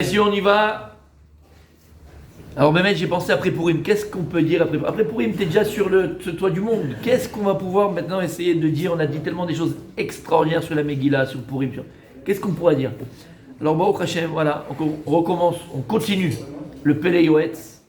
Si on y va, alors Mehmet, j'ai pensé après Pourim, qu'est-ce qu'on peut dire après Pourim, t'es déjà sur le toit du monde. Qu'est-ce qu'on va pouvoir maintenant essayer de dire? On a dit tellement des choses extraordinaires sur la Megillah, sur Pourim. Qu'est-ce qu'on pourra dire? Alors Baruch Hashem, voilà, on recommence, on continue le Pele Yoetz,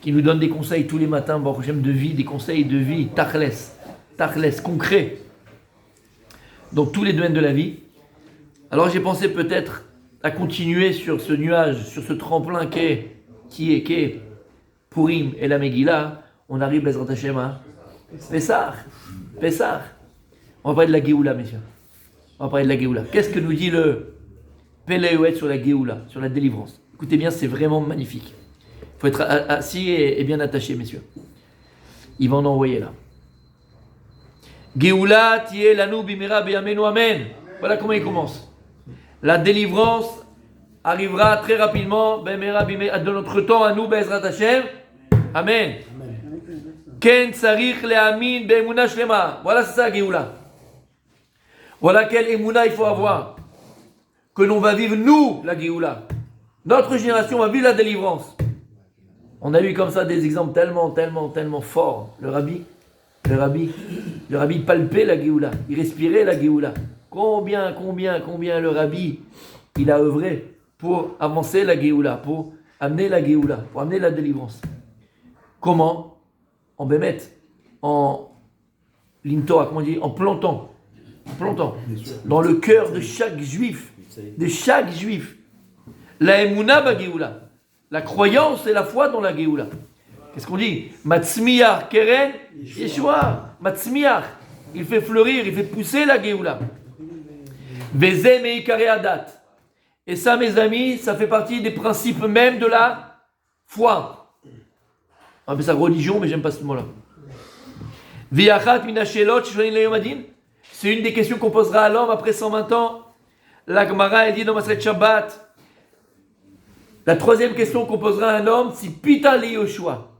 qui nous donne des conseils tous les matins, Baruch Hashem, de vie, des conseils de vie, tachles, concrets, dans tous les domaines de la vie. Alors j'ai pensé peut-être à continuer sur ce nuage, sur ce tremplin qui est Pourim et la Megillah. On arrive, Bezrat Hashem, à Pessah. On va parler de la Géoula, messieurs. On va parler de la Géoula. Qu'est-ce que nous dit le Pele Yoetz sur la Géoula, sur la délivrance? Écoutez bien, c'est vraiment magnifique. Il faut être assis et bien attaché, messieurs. Il va en envoyer là. Géoula tiye lanu bimera beyamenu amen. Voilà comment il commence. La délivrance arrivera très rapidement de notre temps à nous, Bezrat Hashem. Amen. Ken sarich le'amin be'emuna shlema. Voilà, c'est ça, Géoula. Voilà quelle émouna il faut avoir. Que l'on va vivre, nous, la Géoula. Notre génération va vivre la délivrance. On a eu comme ça des exemples tellement forts. Le rabbi palpait la Géoula. Il respirait la Géoula. Combien le rabbi, il a œuvré pour avancer la Géoula, pour amener la Géoula, pour amener la délivrance. Comment? En bémet, en lintoa, comment on dit? En plantant, dans le cœur de chaque juif, la emuna ba Géoula, la croyance et la foi dans la Géoula. Qu'est-ce qu'on dit? Matzmiach keren Yeshua, Matzmiach, il fait fleurir, il fait pousser la Géoula. Vezem et Ikare Adat. Et ça, mes amis, ça fait partie des principes même de la foi. On appelle ça religion, mais j'aime pas ce mot-là. Viachat minashelot shlonin leyomadin. C'est une des questions qu'on posera à l'homme après 120 ans. La Gemara, elle dit dans Maseret Shabbat. La troisième question qu'on posera à un homme, c'est Pita le Yoshua.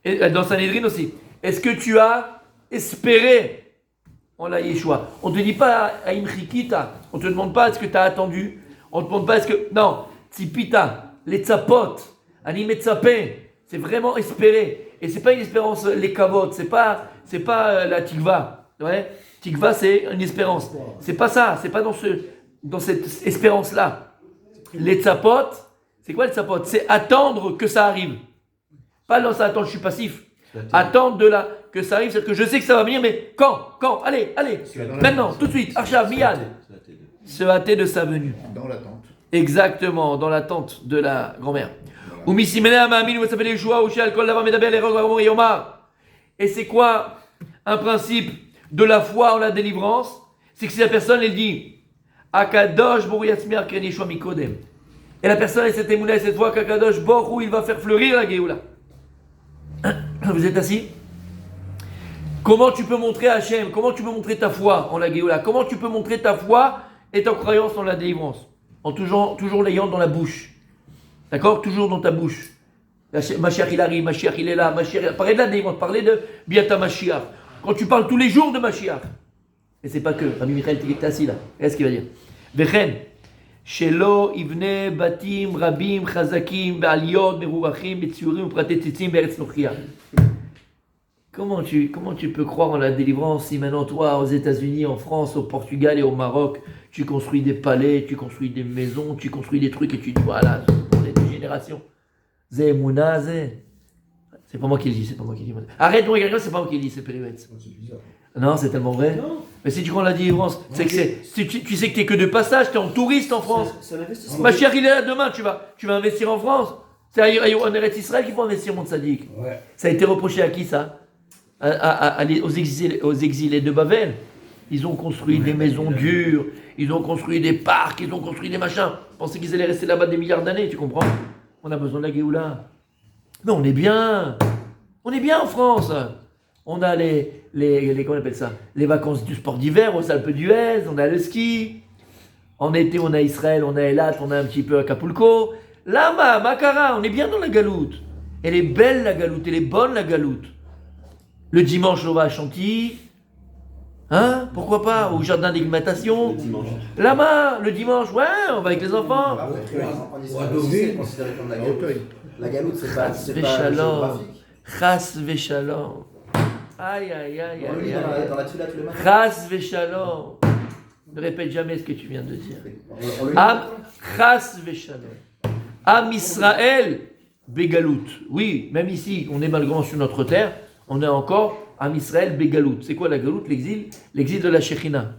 Et dans Sanhedrin aussi. Est-ce que tu as espéré en la Yeshua? On ne te dit pas à Imchikita. On ne te demande pas est-ce que tu as attendu. On ne te demande pas est-ce que. Non, Tzipita, les tzapot, animetzapé. C'est vraiment espérer. Et c'est pas une espérance, les kavot. C'est pas la tikva. Ouais? Tikva, c'est une espérance. C'est pas ça. C'est pas dans cette espérance-là. Les tzapot, c'est quoi les tzapot? C'est attendre que ça arrive. Pas dans ça, attendre, je suis passif. Attendre que ça arrive, c'est-à-dire que je sais que ça va venir, mais quand, allez, maintenant, tout de suite, Arshav, Miyad. Se hâter de sa venue. Dans l'attente. Exactement, dans l'attente de la grand-mère. Et c'est quoi un principe de la foi en la délivrance? C'est que si la personne, elle dit Akadosh Boru Yatzmiar Ken Yeshua Mikodem. Et la personne, elle s'est émounée cette fois qu'Akadosh Boru, il va faire fleurir la Géoula. Vous êtes assis? Comment tu peux montrer à Hachem? Comment tu peux montrer ta foi en la Géoula? Comment tu peux montrer ta foi et ta croyance en la délivrance? En toujours l'ayant dans la bouche. D'accord? Toujours dans ta bouche. Mashiach il arrive, Mashiach il est là, Mashiach. Parlez de la délivrance, parlez de Biata Mashiach. Quand tu parles tous les jours de Mashiach. Et c'est pas que. Rabbi Michael, tu es assis là. Qu'est-ce qu'il va dire? Vechen. Shelo ivne batim rabim chazakim be'aliyot meruvachim be'tziurim u'pratet tzitzim be'eretz nochia. Comment tu peux croire en la délivrance si maintenant toi, aux États-Unis, en France, au Portugal et au Maroc, tu construis des palais, tu construis des maisons, tu construis des trucs et tu dis voilà, pour les deux générations. Zé Mouna, Zé. C'est pas moi qui le dis, Arrête de regarder, c'est pas moi qui le dis, c'est Pélémetz. Non, c'est tellement vrai. Non. Mais si tu crois en la délivrance, c'est que tu sais que t'es que de passage, t'es en touriste en France. Ma chère, il est là demain, tu vas investir en France. C'est en Eretz Israël qu'il faut investir, mon tzaddik. Ouais. Ça a été reproché à qui ça? Aux exilés de Babel. Ils ont construit des maisons dures, ils ont construit des parcs, ils ont construit des machins. Ils pensaient qu'ils allaient rester là-bas des milliards d'années, tu comprends? On a besoin de la Géoula. Mais on est bien en France. On a comment on appelle ça? Les vacances du sport d'hiver aux Alpes d'Huez, on a le ski. En été, on a Israël, on a Elat, on a un petit peu Acapulco. Lama, Makara, on est bien dans la galoute. Elle est belle la galoute, elle est bonne la galoute. Le dimanche, on va à Chantilly. Hein? Pourquoi pas? Au jardin d'acclimatation. Le dimanche. Là-bas, le dimanche, ouais, on va avec les enfants. En Israël aussi, c'est considéré comme la galoute. La galoute, c'est pas géographique. Chas veshalom. Aïe, aïe, aïe, On le lit aïe, aïe. dans la tefila tous les matins. Chas veshalom. Ne répète jamais ce que tu viens de dire. On le lit. Am chas veshalom. Am Israël begalout. Oui, même ici, on est malgré sur notre terre, on est encore Am Israël begalout. C'est quoi la galoute? L'exil? L'exil de la Shekhinah.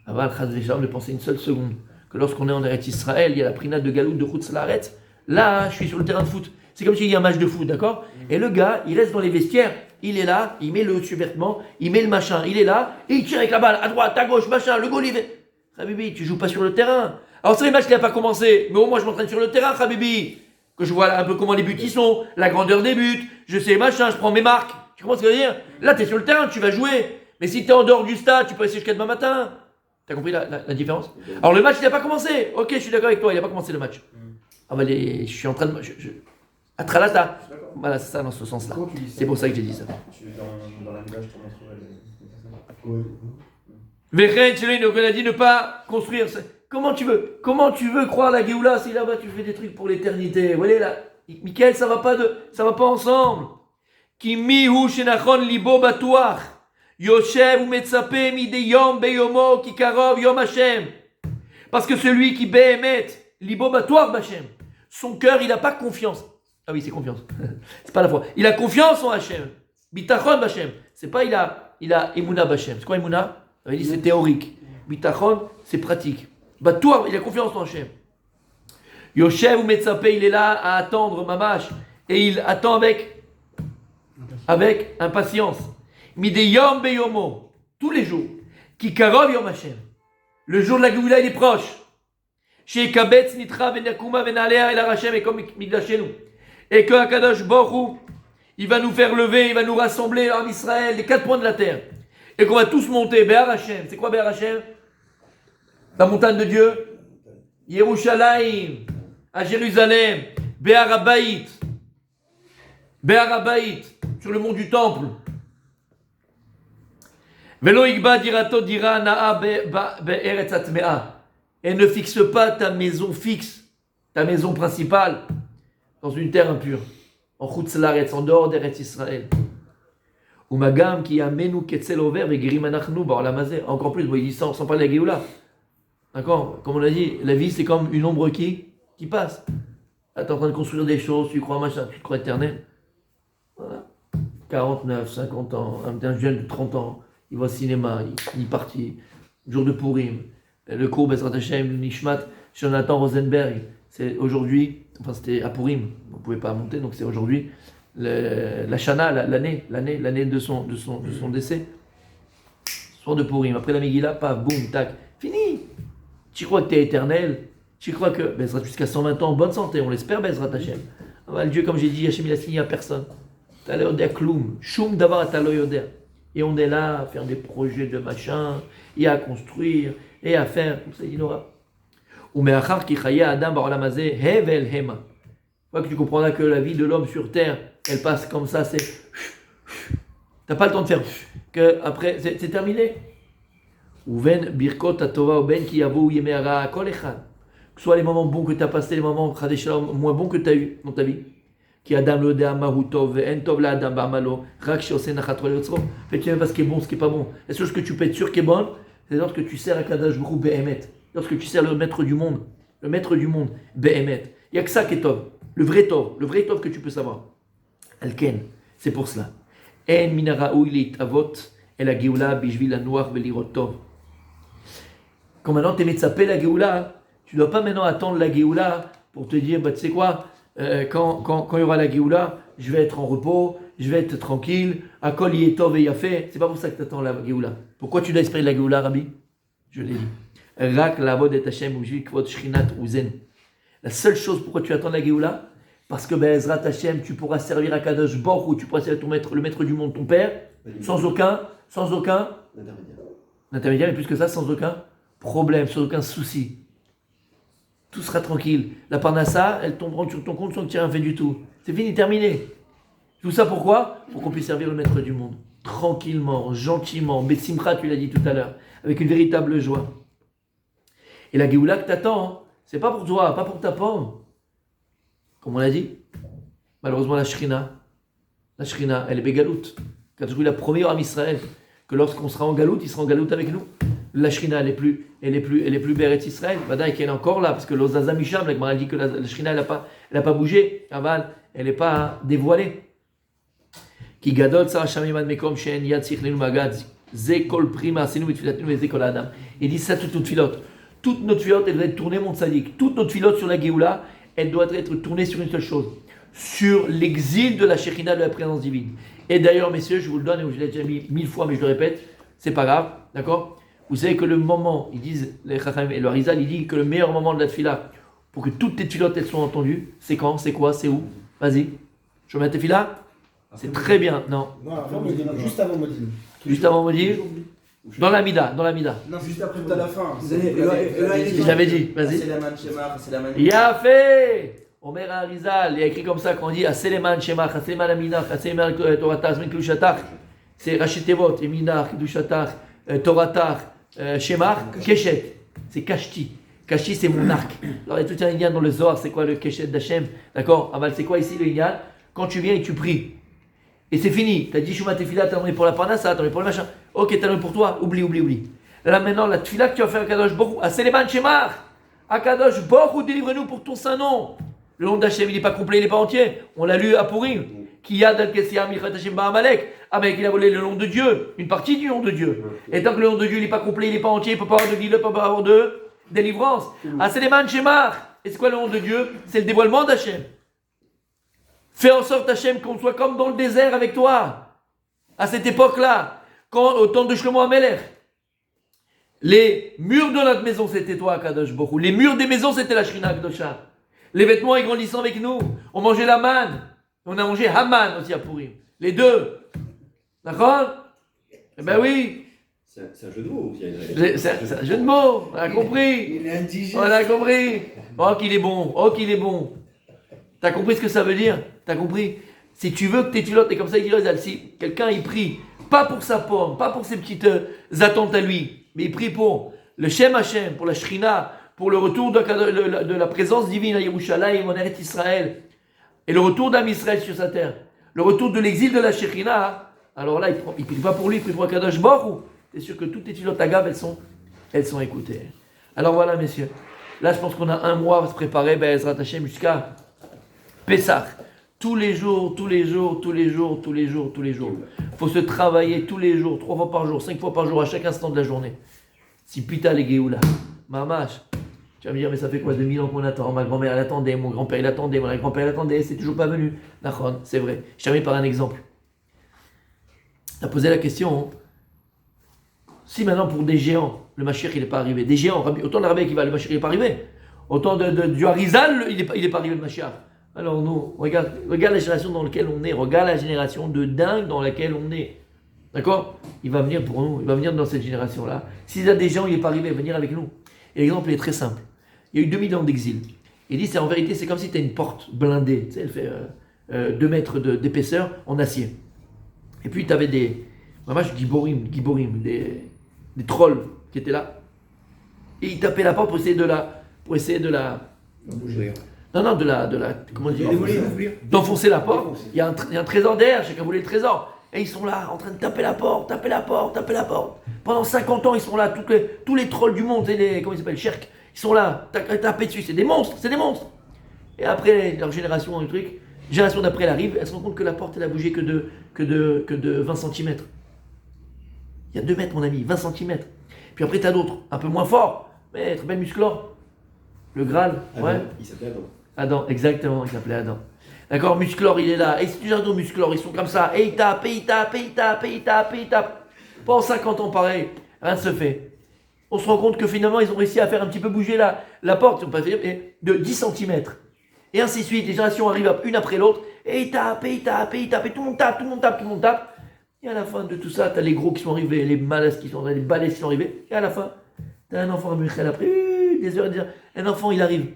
Aval chas veshalom, ne pensez une seule seconde que lorsqu'on est en Eretz Israël, il y a la prina de galout de Chutz Laaretz. Là, je suis sur le terrain de foot. C'est comme s'il y a un match de foot, d'accord? Et le gars, il reste dans les vestiaires, il est là, il met le survêtement, il met le machin, il est là, et il tire avec la balle, à droite, à gauche, machin, le goal, il fait. Habibi, tu joues pas sur le terrain. Alors, c'est le match qui n'a pas commencé, mais au moins je m'entraîne sur le terrain, Habibi. Que je vois un peu comment les buts ils sont, la grandeur des buts, je sais machin, je prends mes marques. Tu comprends ce que je veux dire? Là, tu es sur le terrain, tu vas jouer. Mais si tu es en dehors du stade, tu peux rester jusqu'à demain matin. T'as compris la différence? Alors, le match, il n'a pas commencé. Ok, je suis d'accord avec toi, il n'a pas commencé le match. Ah bah je suis en train de... Atralata. Voilà, c'est ça dans ce sens-là. C'est pour ça que j'ai dit ça. Dans la village, je te montrerai Vechen, chez lui, donc on a dit ne pas construire. Comment tu veux croire la Géoula si là-bas tu fais des trucs pour l'éternité? Voilà là. Michael, ça va pas ensemble. Ki mihu shenachon libo batuach. Yoshev ou metzape mide yom beyomo ki karov yom Hashem. Parce que celui qui behemet libo batuach b'Hashem. Son cœur, il n'a pas confiance. Ah oui, c'est confiance. C'est pas la foi. Il a confiance en Hachem. Bitachon b'Hashem. C'est pas il a Emouna b'Hashem. C'est quoi Emouna? On avait dit c'est théorique. Bitachon, c'est pratique. Batuach, il a confiance en Hachem. Yoshev ou Metzape, il est là à attendre Mamash. Et il attend avec impatience. Mideyom beyomo. Tous les jours. Kikarov yom Hachem. Le jour de la Géoula, il est proche. Chez Kabetz, Nitra, Venakuma, Venalea, El Harachem, et comme Migdashenu. Et que Akadosh Baruch il va nous faire lever, il va nous rassembler en Israël, les quatre points de la terre. Et qu'on va tous monter. Béhar Hashem. C'est quoi Béhar Hashem? La montagne de Dieu. Yerushalayim. À Jérusalem. Béhar Habayit. Béhar Habayit. Sur le mont du Temple. Velo Igba dirato dira na'a be'eretz atmea. Et ne fixe pas ta maison fixe, ta maison principale, dans une terre impure, en Chutz Laaretz, en dehors d'Eretz Israël. Ou magam qui amenu ketzel over vegerim anachnu ba'olamazeh. Encore plus, il dit sans parler de la Géoula. D'accord? Comme on a dit, la vie c'est comme une ombre qui passe. Là, tu es en train de construire des choses, tu crois machin, tu te crois éternel. Voilà. 49, 50 ans, un jeune de 30 ans, il va au cinéma, il est parti. Jour de Purim. Le cours Bezrat Hashem, Nishmat, Jonathan Rosenberg, c'est aujourd'hui, enfin c'était à Purim, on ne pouvait pas monter, donc c'est aujourd'hui, la Shana, l'année de son décès. Soir de Purim, après la Megillah, paf, boum, tac, fini. Tu crois que tu es éternel, tu crois que Bezrat jusqu'à 120 ans, en bonne santé, on l'espère Bezrat Hashem. Le Dieu, comme j'ai dit, Hashem il a signé à personne. T'as l'odeur kloum, choum d'avoir à l'odeur. Et on est là à faire des projets de machin, et à construire, et à faire, comme ça il aura. Ou me'achar ki chaye adam ba'olamazeh hevel hema. Fois que tu comprendras que la vie de l'homme sur terre, elle passe comme ça, c'est. T'as pas le temps de faire. Que après, c'est terminé. Ou ven birkot atova ou ben ki yavo yeme hara kol echad. Que ce soit les moments bons que tu as passés, les moments moins bons que tu as eu dans ta vie. Qui adam lo dea mahutov en tov la adam ba'amalo rak sheose nachatro leotzro. Fait tu sais pas ce qui est bon, ce qui est pas bon. La chose que tu peux être sûr qui est bonne, c'est lorsque tu sers à Kadosh Baruch Hu be'emet. Lorsque tu sers le maître du monde, be'emet. Il n'y a que ça qui est tov. Le vrai tov que tu peux savoir. Alken, c'est pour cela. En minaraoui lit avot el la geoula bishvil anoach velirot tov. Quand maintenant tu es metzapé la geoula, tu ne dois pas maintenant attendre la geoula pour te dire, tu sais quoi, quand il y aura la Géoula, je vais être en repos, je vais être tranquille, Akol Yetov et Yafé. C'est pas pour ça que tu attends la Géoula. Pourquoi tu dois espérer la Géoula, Rabbi? Je l'ai dit. Rak lavod et Hashem uji kvod shrinat uzen. La seule chose pourquoi tu attends la Géoula, parce que Be'ezrat Hashem, tu pourras servir à Kadosh Baruch Hu, tu pourras servir le maître du monde, ton père, sans aucun intermédiaire, et plus que ça, sans aucun problème, sans aucun souci. Tout sera tranquille. La parnassa, elle tombera sur ton compte sans que tu aies rien fait du tout. C'est fini, terminé. Tout ça pourquoi? Pour qu'on puisse servir le maître du monde. tranquillement, gentiment, Bessimcha, tu l'as dit tout à l'heure, avec une véritable joie. Et la Géoula que t'attends, c'est pas pour toi, pas pour ta pomme. Comme on l'a dit, malheureusement la Shrina, elle est bégaloute. Quand il a promis à Israël que lorsqu'on sera en galoute, il sera en galoute avec nous. La Shrina, elle est plus Béret Israël. Badaï qu'elle est encore là, parce que l'Ozaza Misham, la Gemara dit que la Shrina, elle n'a pas bougé. Aval, elle n'est pas dévoilée. Qui gadol sa shamiman mekom shen yad sichlenu magad ze kol prima asinu mitfilatinu ve ze kol adam. Il dit ça toutes nos tfilotes. Toutes nos tfilotes, elles doivent être tournées, mon tzaddik. Toutes nos tfilotes sur la Géoula, elles doivent être tournées sur une seule chose. Sur l'exil de la Shekhinah, de la présence divine. Et d'ailleurs, messieurs, je vous le donne, et je l'ai déjà mis 1000 fois, mais je le répète, c'est pas grave, d'accord? Vous savez que le moment, ils disent, les Chacham et le Harizal, il dit que le meilleur moment de la tefila, pour que toutes tes tfilotes, elles soient entendues, c'est quand? C'est quoi? C'est où? Vas-y. Je mets la tefila? C'est très bien, non? Non, juste avant Modine. Juste avant Modine? Dans la Mida. Non, juste après, tout à la fin. J'avais dit, vas-y. Il a fait! Omer Harizal, il y a écrit comme ça quand on dit Aseleman Shemach, Aseleman Aminach, Aseleman Toratach, Aseleman Kedushatach, c'est Rachitevot, Eminach, Kedushatach, Toratach, Shemach, Keshet, c'est Kashti. Kashti, c'est mon arc. Alors il y a tout un lien dans le Zohar, c'est quoi le Keshet d'Hachem? D'accord? Aval, c'est quoi ici le lien? Quand tu viens et tu pries, et c'est fini, tu as dit Shuma Tefila, tu as donné pour la Parnassa, tu as donné pour le machin, ok, tu as donné pour toi, oublie. Là maintenant, la Tefila que tu vas faire à Kadosh Borou, Aseleman Shemach, à Kadosh Borou, délivre-nous pour ton saint nom. Le nom d'Hachem, il n'est pas complet, il n'est pas entier. On l'a lu à Pourim. Qui a d'Al-Kessia, Michat Hachem Ba'amalek. Ah, mais il a volé le nom de Dieu, une partie du nom de Dieu. Et tant que le nom de Dieu n'est pas complet, il n'est pas entier, il ne peut pas avoir de guide, il ne peut pas avoir de délivrance. Ah, c'est les man Shemar. Et c'est quoi le nom de Dieu? C'est le dévoilement d'Hachem. Fais en sorte, Hachem, qu'on soit comme dans le désert avec toi. À cette époque-là, au temps de Shlomo HaMelech, les murs de notre maison, c'était toi, Kadosh Borou. Les murs des maisons, c'était la Shrina Kedosha. Les vêtements, ils grandissant avec nous. On mangeait la manne. On a mangé Haman aussi à Pourim. Les deux. D'accord? Eh ben oui. C'est un jeu de mots. C'est un jeu de mots. On a compris. Il est indigène. On a compris. Oh, qu'il est bon. T'as compris ce que ça veut dire? T'as compris? Si tu veux que tes tulotes, et comme ça, il dit, si quelqu'un, il prie, pas pour sa pomme, pas pour ses petites attentes à lui, mais il prie pour le Shem Hashem, pour la Shrina, pour le retour de la présence divine à Yerushalayim, en Eretz Israël, et le retour d'Am Israël sur sa terre, le retour de l'exil de la Shekhinah, alors là, il ne prie pas pour lui, il prie pour Kadosh Borou. C'est sûr que toutes les tulotes Agav, elles sont écoutées. Alors voilà, messieurs. Là, je pense qu'on a un mois à se préparer, Ezrat Hashem, jusqu'à Pessah. Tous les jours. Il faut se travailler tous les jours, 3 fois par jour, 5 fois par jour, à chaque instant de la journée. Si pita les Géoula, Mamash. Tu vas me dire, mais ça fait quoi, 2000 ans qu'on attend? Ma grand-mère, elle attendait, mon grand-père, il attendait, mon grand-père, il attendait, c'est toujours pas venu. D'accord, c'est vrai. Je termine par un exemple. Tu as posé la question, si maintenant pour des géants, le Mashiach, il n'est pas arrivé, des géants, autant de la Rabbi qui va, le Mashiach, il n'est pas arrivé. Autant du Harizal, il n'est pas arrivé, le Mashiach. Alors nous, regarde la génération dans laquelle on est, regarde la génération de dingue dans laquelle on est. D'accord? Il va venir pour nous, il va venir dans cette génération-là. S'il y a des gens, il n'est pas arrivé, il va venir avec nous. Et l'exemple est très simple. Il y a eu 2000 ans d'exil. Il dit, en vérité, c'est comme si tu as une porte blindée. Tu sais, elle fait 2 mètres d'épaisseur en acier. Et puis tu avais des giborim, des trolls qui étaient là. Et ils tapaient la porte pour essayer de la comment dire, d'enfoncer la porte. Il y a un trésor derrière, chacun voulait le trésor. Et ils sont là, en train de taper la porte. Pendant 50 ans, ils sont là, tous les trolls du monde, comment ils s'appellent, Cherk, ils sont là, taper dessus, c'est des monstres. Et après, leur génération d'après, elle arrive, elle se rend compte que la porte, elle a bougé que de 20 cm. Il y a 2 mètres, mon ami, 20 cm. Puis après, tu as d'autres, un peu moins forts, mais très bien musclores. Le Graal, Adam, ouais. Il s'appelait Adam. Adam, exactement, il s'appelait Adam. D'accord, Musclor, il est là. Et c'est toujours d'autres Musclor, ils sont comme ça. Et ils tapent. Pendant 50 ans, pareil, rien ne se fait. On se rend compte que finalement, ils ont réussi à faire un petit peu bouger la porte, ils ont pas fait, de 10 cm. Et ainsi de suite, les générations arrivent une après l'autre. Et ils tapent. Et tout le monde tape. Et à la fin de tout ça, tu as les gros qui sont arrivés, les malaises qui sont arrivés, les balais qui sont arrivés. Et à la fin, tu as un enfant à Michel après, des heures. Un enfant, il arrive.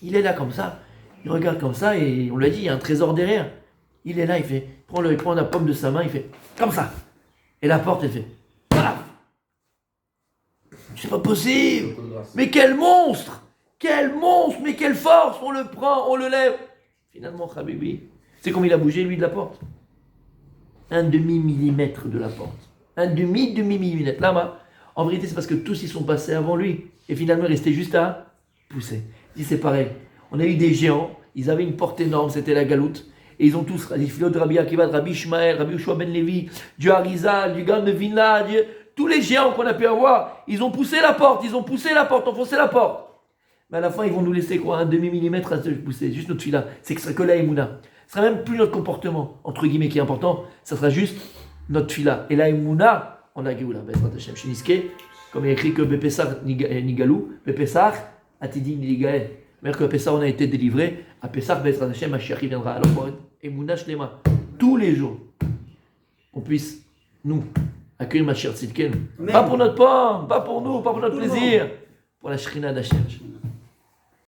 Il est là comme ça. Il regarde comme ça et on lui a dit, il y a un trésor derrière. Il est là, il prend la pomme de sa main, il fait comme ça. Et la porte, elle fait paf. C'est pas possible. Mais quel monstre! Quel monstre! Mais quelle force! On le prend, on le lève. Finalement, Habibi, c'est comme il a bougé, lui, de la porte. Un demi-millimètre de la porte. Un demi-millimètre. Là, en vérité, c'est parce que tous y sont passés avant lui. Et finalement, il restait juste à pousser. Il dit, c'est pareil. On a eu des géants. Ils avaient une porte énorme, c'était la galoute. Et ils ont tous, les filets de Rabbi Akiva, de Rabbi Ishmael, Rabbi Yoshua ben Levi, du Harizal, du Gan de Vinla, tous les géants qu'on a pu avoir, ils ont poussé la porte, enfoncé la porte. Mais à la fin, ils vont nous laisser quoi, un demi-millimètre à se pousser, juste notre fila. C'est que la Emouna. Ce sera même plus notre comportement, entre guillemets, qui est important, ça sera juste notre fila. Et la Emouna, on a Géoula, Bezrat Hashem Shiniske, comme il y a écrit que Bepessar Nigalou, Bepessar Atidim Nigael. Mais que Pessah on a été délivré, à Pessah, Bezrat Hashem, Mashiach viendra. Alors pour Emouna Shlema, tous les jours, on puisse, nous, accueillir Mashiach Tzidken. Pas pour notre pomme, pas pour nous, pas pour notre plaisir, pour la Shrina d'Hashem.